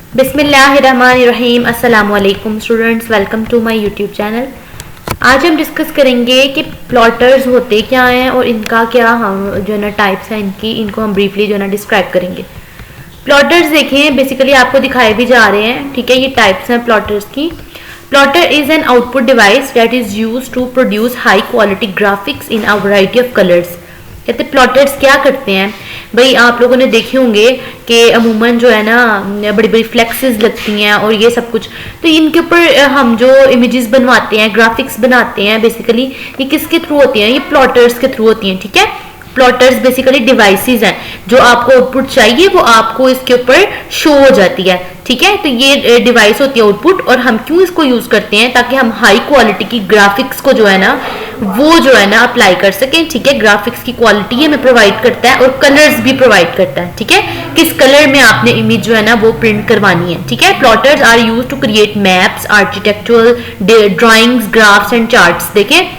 बिस्मिल्लाहिर्रहमानिर्रहीम। अस्सलाम वालेकुम students, welcome to my YouTube channel. आज हम डिस्कस करेंगे कि प्लॉटर्स होते क्या हैं और इनका क्या हम जो है ना टाइप्स हैं इनको हम ब्रीफली जो है ना डिस्क्राइब करेंगे। प्लॉटर्स देखें, बेसिकली आपको दिखाए भी जा रहे हैं, ठीक है। ये टाइप्स हैं प्लॉटर्स की। Plotter is an output device that is used to produce high quality graphics in a variety of colours. कहते प्लॉटर्स क्या करते हैं भाई, आप लोगों ने देखे होंगे कि अमूमन जो है ना बड़ी बड़ी फ्लेक्सेस लगती हैं और ये सब कुछ, तो इनके ऊपर हम जो इमेजेस बनवाते हैं, ग्राफिक्स बनाते हैं, बेसिकली ये किसके थ्रू होती हैं? ये प्लॉटर्स के थ्रू होती हैं, ठीक है। प्लॉटर्स बेसिकली डिवाइसेस हैं, जो आपको आउटपुट चाहिए वो आपको इसके ऊपर शो हो जाती है, ठीक है। तो ये डिवाइस होती है आउटपुट, और हम क्यों इसको यूज करते हैं? ताकि हम हाई क्वालिटी की ग्राफिक्स को जो है ना वो जो है ना अप्लाई कर सकें, ठीक है। ग्राफिक्स की क्वालिटी हमें प्रोवाइड करता है और कलर्स भी प्रोवाइड करता है, ठीक है। किस कलर में आपने इमेज जो है ना वो प्रिंट करवानी है, ठीक है। Plotters are use to create maps, architectural drawings, graphs and charts. देखें,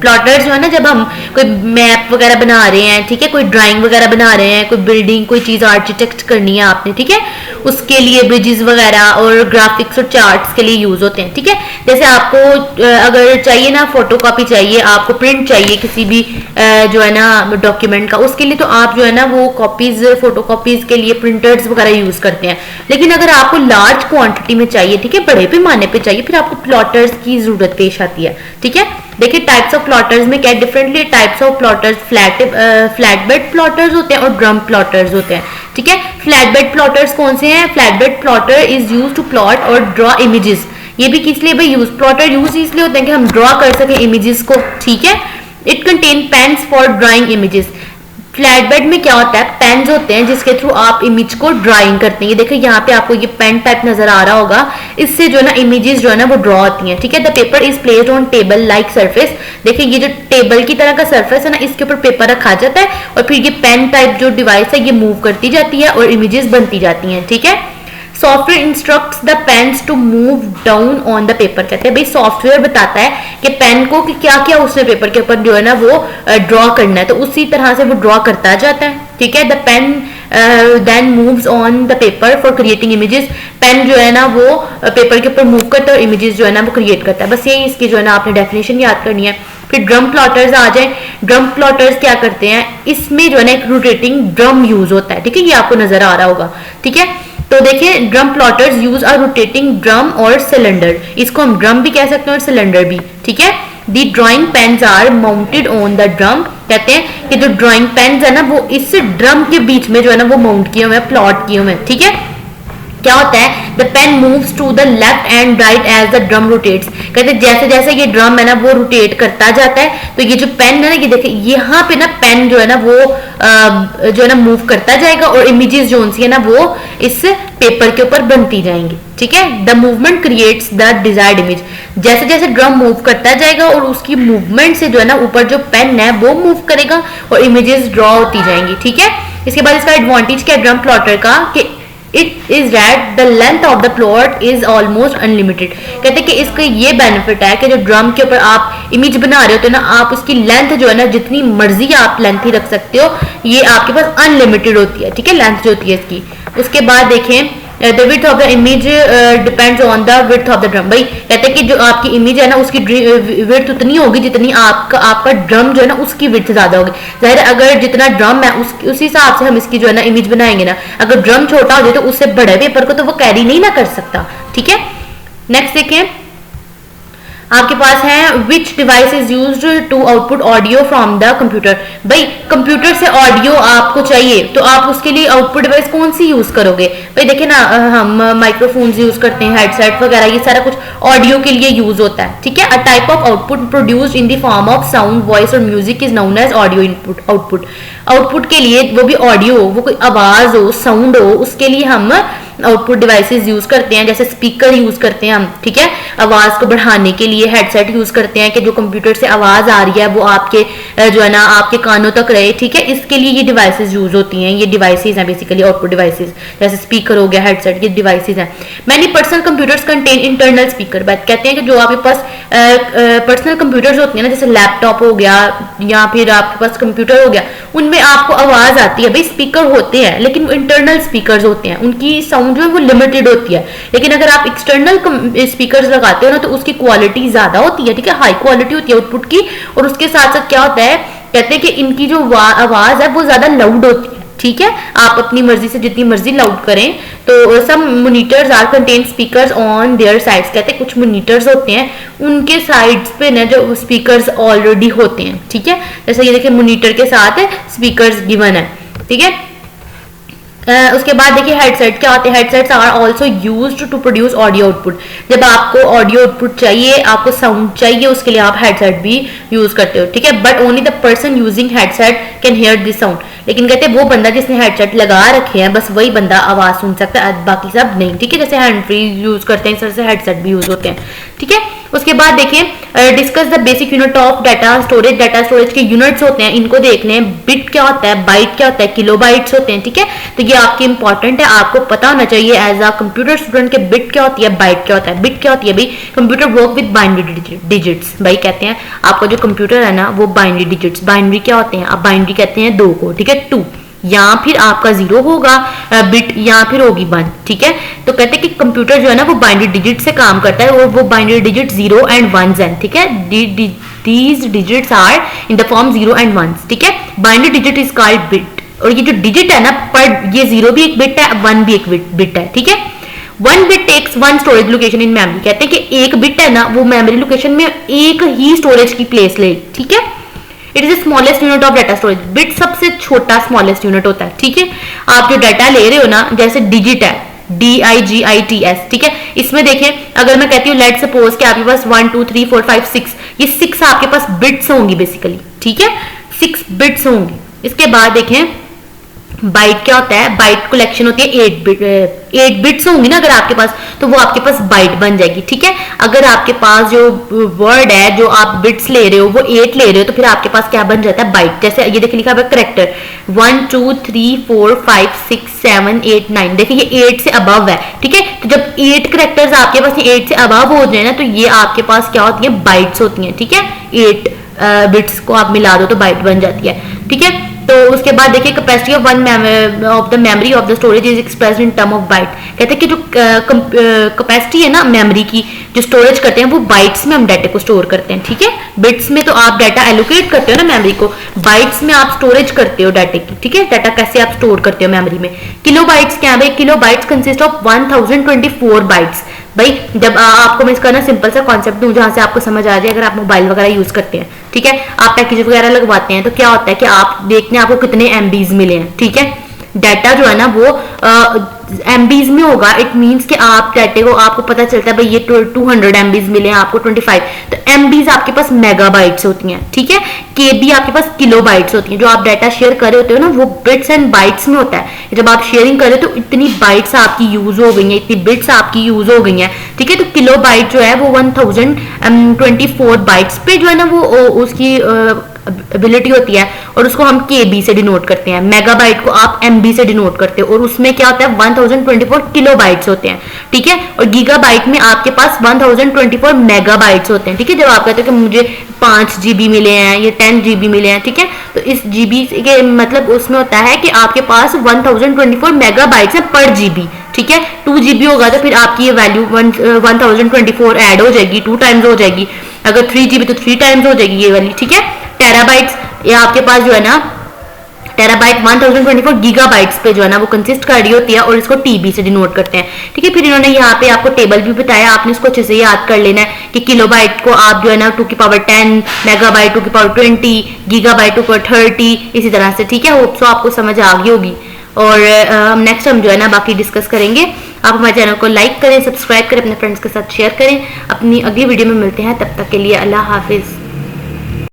प्लॉटर्स जो है ना, जब हम कोई मैप वगैरह बना रहे हैं, ठीक है, कोई ड्राइंग वगैरह बना रहे हैं, कोई बिल्डिंग, कोई चीज आर्किटेक्ट करनी है आपने, ठीक है, उसके लिए ब्रिजेस वगैरह और ग्राफिक्स और चार्ट्स के लिए यूज होते हैं, ठीक है। जैसे आपको अगर चाहिए ना फोटोकॉपी चाहिए, आपको प्रिंट चाहिए किसी भी जो है ना डॉक्यूमेंट का, उसके लिए तो आप जो है ना वो कॉपीज, फोटोकॉपीज के लिए प्रिंटर्स वगैरह यूज करते हैं। लेकिन अगर आपको लार्ज क्वांटिटी में चाहिए, ठीक है, बड़े पैमाने पे चाहिए, फिर आपको प्लॉटर्स की जरूरत पेश आती है, ठीक है। देखिए टाइप्स ऑफ प्लॉटर्स में क्या differently types of plotters, flat bed plotters होते हैं और ड्रम प्लॉटर्स होते हैं, ठीक है। फ्लैट बेड प्लॉटर्स कौन से हैं? Flat bed plotter is use to plot और ड्रॉ इमेजेस। ये भी किस लिए भाई यूज, प्लॉटर यूज इसलिए होते हैं कि हम ड्रॉ कर सके इमेजेस को, ठीक है। It contain pens for drawing images. Flat bed में क्या होता है? पेन्स होते हैं जिसके थ्रू आप इमेज को ड्राइंग करते हैं। ये देखिए यहाँ पे आपको ये पेन टाइप नजर आ रहा होगा, इससे जो है ना इमेजेस जो है ना वो ड्रॉ होती हैं, ठीक है। The paper is placed on table like surface. देखिए ये जो टेबल की तरह का सरफेस है ना, इसके ऊपर पेपर रखा जाता है और फिर ये पेन टाइप जो डिवाइस है ये मूव करती जाती है और इमेजेस बनती जाती हैं, ठीक है। Software instructs the pens to move down on the paper. कहते हैं भाई सॉफ्टवेयर बताता है कि पेन को कि क्या क्या उसने पेपर के ऊपर जो है ना वो ड्रॉ करना है, तो उसी तरह से वो ड्रॉ करता जाता है, ठीक है। The pen then moves on the paper for creating images. Pen जो है ना वो पेपर के ऊपर मूव करता है और इमेजेस जो है ना वो क्रिएट करता है। बस यही इसकी जो है ना आपने डेफिनेशन याद करनी है। फिर ड्रम प्लॉटर्स आ जाए। ड्रम प्लॉटर्स क्या करते हैं? इसमें जो है ना एक रोटेटिंग ड्रम यूज होता है, ठीक है, ये आपको नजर आ रहा होगा, ठीक है। तो देखिए drum plotters use a rotating drum और सिलेंडर। इसको हम ड्रम भी कह सकते हैं और सिलेंडर भी, ठीक है। The drawing pens are mounted on the drum. कहते हैं कि जो ड्रॉइंग पेन्स है ना वो इस ड्रम के बीच में जो है ना वो माउंट किए हुए हैं, प्लॉट किए हुए हैं, ठीक है। क्या होता है? The pen moves to the left and right as the drum rotates. कहते हैं जैसे जैसे ये ड्रम है ना वो रोटेट करता जाता है, तो ये जो पेन है ना, ये देखिए यहाँ पे ना पेन जो है ना वो जो है ना मूव करता जाएगा और इमेजेस जो है ना वो इस पेपर के ऊपर बनती जाएंगी, ठीक है। The movement creates the desired image. जैसे जैसे ड्रम मूव करता जाएगा और उसकी मूवमेंट से जो है ना ऊपर जो पेन है वो मूव करेगा और इमेजेस ड्रॉ होती जाएंगी, ठीक है। इसके बाद इसका एडवांटेज क्या है ड्रम प्लॉटर का कि it is that the length of the plot is almost unlimited. कहते हैं कि इसका ये बेनिफिट है कि जो ड्रम के ऊपर आप इमेज बना रहे होते हो ना, आप उसकी लेंथ जो है ना जितनी मर्जी आप लेंथ ही रख सकते हो, ये आपके पास अनलिमिटेड होती है, ठीक है, लेंथ जो होती है इसकी। उसके बाद देखें the width of the image depends on the width of the drum. भाई कहते हैं कि जो आपकी इमेज है ना उसकी विड्थ उतनी होगी जितनी आपका ड्रम जो है ना उसकी विड्थ ज्यादा होगी। जाहिर है अगर जितना ड्रम है उसी हिसाब से हम इसकी जो है ना इमेज बनाएंगे ना। अगर ड्रम छोटा हो जाए तो उससे बड़े पेपर को तो वो कैरी नहीं ना कर सकता, ठीक है। नेक्स्ट देखें आपके पास है which device is used to output audio from the computer. भाई कंप्यूटर से ऑडियो आपको चाहिए तो आप उसके लिए आउटपुट डिवाइस कौन सी यूज करोगे? भाई देखिए ना हम माइक्रोफोन्स यूज करते हैं, हेडसेट वगैरह, ये सारा कुछ ऑडियो के लिए यूज होता है, ठीक है। A type of output produced in the form of sound, voice और music is known as audio input. Output output के लिए वो भी ऑडियो, वो कोई आवाज हो, साउंड हो, उसके लिए हम आउटपुट डिवाइसेस यूज करते हैं, जैसे स्पीकर यूज करते हैं हम, ठीक है, आवाज को बढ़ाने के लिए। हेडसेट यूज करते हैं कि जो कंप्यूटर से आवाज आ रही है वो आपके जो है ना आपके कानों तक रहे, ठीक है, इसके लिए ये डिवाइसेस यूज होती हैं। ये डिवाइसेस हैं बेसिकली आउटपुट डिवाइसेस, जैसे स्पीकर हो गया, हेडसेट, ये डिवाइसेस हैं। Many personal computers contain internal speaker. बात कहते हैं कि जो आपके पास पर्सनल कंप्यूटर्स होती है ना, जैसे लैपटॉप हो गया या फिर आपके पास कंप्यूटर हो गया, उनमें आपको आवाज आती है, भाई स्पीकर होते हैं लेकिन इंटरनल स्पीकर होते हैं, उनकी साउंड साउंड जो है वो लिमिटेड होती है, लेकिन अगर आप एक्सटर्नल स्पीकर्स लगाते हो ना तो उसकी क्वालिटी ज्यादा होती है, ठीक है, हाई क्वालिटी होती है आउटपुट की। और उसके साथ साथ क्या होता है, कहते हैं कि इनकी जो आवाज है वो ज्यादा लाउड होती है, ठीक है। आप अपनी मर्जी से जितनी मर्जी लाउड करें। तो some monitors are contain speakers on their sides, कहते हैं कुछ मॉनिटर्स होते हैं उनके साइड्स पे ना जो स्पीकर्स ऑलरेडी होते हैं, ठीक है। जैसे ये देखिए मॉनिटर के साथ स्पीकर्स गिवन है, ठीक है। उसके बाद देखिए हेडसेट क्या होते हैं, headsets are also used to produce audio output. जब आपको ऑडियो आउटपुट चाहिए, आपको साउंड चाहिए, उसके लिए आप हेडसेट भी यूज करते हो, ठीक है। But only the person using headset can hear this sound, लेकिन कहते हैं वो बंदा जिसने हेडसेट लगा रखे हैं बस वही बंदा आवाज सुन सकता है, बाकी सब नहीं, ठीक है। जैसे हैंड फ्री यूज करते हैं इस तरह से हेडसेट भी यूज होते हैं, ठीक है। उसके बाद देखिए discuss the basic unit of data storage. Data storage के यूनिट्स होते हैं, इनको देख लें। बिट क्या होता है, बाइट क्या होता है, किलोबाइट्स होते हैं, ठीक है। तो ये आपके इंपॉर्टेंट है, आपको पता होना चाहिए एज अ कंप्यूटर स्टूडेंट के बिट क्या होती है, बाइट क्या होता है। बिट क्या होती है भाई, computer work with binary digits. भाई कहते हैं आपका जो कंप्यूटर है ना वो बाइनरी डिजिट्स, बाइनरी क्या होते हैं, आप बाइनरी कहते हैं 2 को, ठीक है, 2 या फिर आपका 0 होगा बिट या फिर होगी 1, ठीक है। तो कहते हैं कि कंप्यूटर जो है ना वो बाइनरी डिजिट से काम करता है, और वो बाइनरी डिजिट 0 एंड 1 है, ठीक है। These digits are in the form 0 and 1, ठीक है। Binary digit is called bit, और ये जो डिजिट है ना, पर ये 0 भी एक बिट है, 1 भी एक बिट है, ठीक है। 1 bit takes 1 storage location in memory, कहते हैं कि एक बिट है ना वो मेमोरी लोकेशन में एक ही स्टोरेज की प्लेस ले, ठीक है। It is the smallest unit of data storage, bit सबसे छोटा स्मॉलेस्ट यूनिट होता है, ठीक है। आप जो डाटा ले रहे हो ना, जैसे डिजिट है DIGITS, ठीक है। इसमें देखें अगर मैं कहती हूँ लेट सपोज कि आपके पास 1 2 3 4 5 6, ये 6 आपके पास बिट्स होंगी बेसिकली, ठीक है, 6 बिट्स होंगी। इसके बाद देखें बाइट क्या होता है, बाइट कलेक्शन होती है 8 बिट्स होंगी ना अगर आपके पास, तो वो आपके पास बाइट बन जाएगी, ठीक है। अगर आपके पास जो वर्ड है जो आप बिट्स ले रहे हो वो 8 ले रहे हो, तो फिर आपके पास क्या बन जाता है, बाइट। जैसे ये देखिए लिखा हुआ है करेक्टर 1 2 3 4 5 6 7 8 9, देखिए ये 8 से अबव है, ठीक है। तो जब 8 करेक्टर्स आपके पास 8 से अबव हो जाए ना, तो ये आपके पास क्या होती है, बाइट्स होती हैं, ठीक है। 8 बिट्स को आप मिला दो तो बाइट बन जाती है, ठीक है। तो उसके बाद देखिए capacity of of the memory of the storage is expressed in term of bite, कहते हैं कि जो कैपेसिटी है ना मेमोरी की जो स्टोरेज करते हैं वो बाइट्स में हम डाटा को स्टोर करते हैं, ठीक है। बिट्स में तो आप डाटा एलोकेट करते हो ना मेमोरी को, बाइट्स में आप स्टोरेज करते हो डाटा की, ठीक है। डाटा कैसे आप स्टोर करते हो मेमोरी में। किलो बाइट्स क्या है, kilo bytes consist of 1024 bytes. भाई जब आपको मैं इसका ना सिंपल सा कॉन्सेप्ट दूं जहां से आपको समझ आ जाए, अगर आप मोबाइल वगैरह यूज करते हैं, ठीक है, आप पैकेज वगैरह लगवाते हैं, तो क्या होता है कि आप देखते हैं आपको कितने MBs मिले हैं, ठीक है। डाटा जो है ना वो MBs में होगा, इट मींस कि आप डाटे को आपको पता चलता है भाई ये 200 MBs मिले हैं आपको 25, तो MBs आपके पास मेगाबाइट्स होती हैं, ठीक है। KB आपके पास किलोबाइट्स होती हैं। जो आप डाटा शेयर कर रहे होते हो ना वो बिट्स एंड बाइट्स में होता है। जब आप शेयरिंग कर रहे हो तो इतनी बाइट्स आपकी यूज हो गई हैं, इतनी बिट्स आपकी यूज हो गई हैं, ठीक है। तो किलोबाइट जो है वो 1024 बाइट्स पे जो है ना वो उसकी एबिलिटी होती है, और उसको हम KB से डिनोट करते हैं। मेगाबाइट को आप MB से डिनोट करते हो, और उसमें क्या होता है 1024 किलोबाइट्स होते हैं, ठीक है। और गीगाबाइट में आपके पास 1024 मेगाबाइट्स होते हैं, ठीक है। जब आप कहते हो कि मुझे 5 GB मिले हैं, ये 10 GB मिले हैं, ठीक है, तो इस GB के मतलब उसमें होता है कि आपके पास 1024 मेगाबाइट्स हैं पर GB, ठीक है। 2 GB होगा तो फिर आपकी ये वैल्यू 1024 ऐड हो जाएगी, 2 टाइम्स हो जाएगी। अगर 3 GB तो 3 टाइम्स हो जाएगी ये वाली, ठीक है। टेराबाइट्स ये आपके पास जो है ना टेराबाइट 1024 गीगाबाइट्स पे जो है ना वो कंसिस्ट कर रही होती है, और इसको TB से डिनोट करते हैं, ठीक है। फिर इन्होंने यहाँ पे आपको टेबल भी बताया, आपने इसको अच्छे से याद कर लेना है कि किलोबाइट को आप जो है ना 2 की पावर 10, मेगाबाइट 2 की पावर 20, गीगाबाइट 2 की पावर 30, इसी तरह से, ठीक है। होप सो आपको समझ आ गई होगी। और नेक्स्ट हम जो है ना बाकी डिस्कस करेंगे। आप हमारे चैनल को लाइक करें, सब्सक्राइब करें, अपने फ्रेंड्स के साथ शेयर करें। अपनी अगली वीडियो में मिलते हैं, तब तक के लिए अल्लाह हाफिज।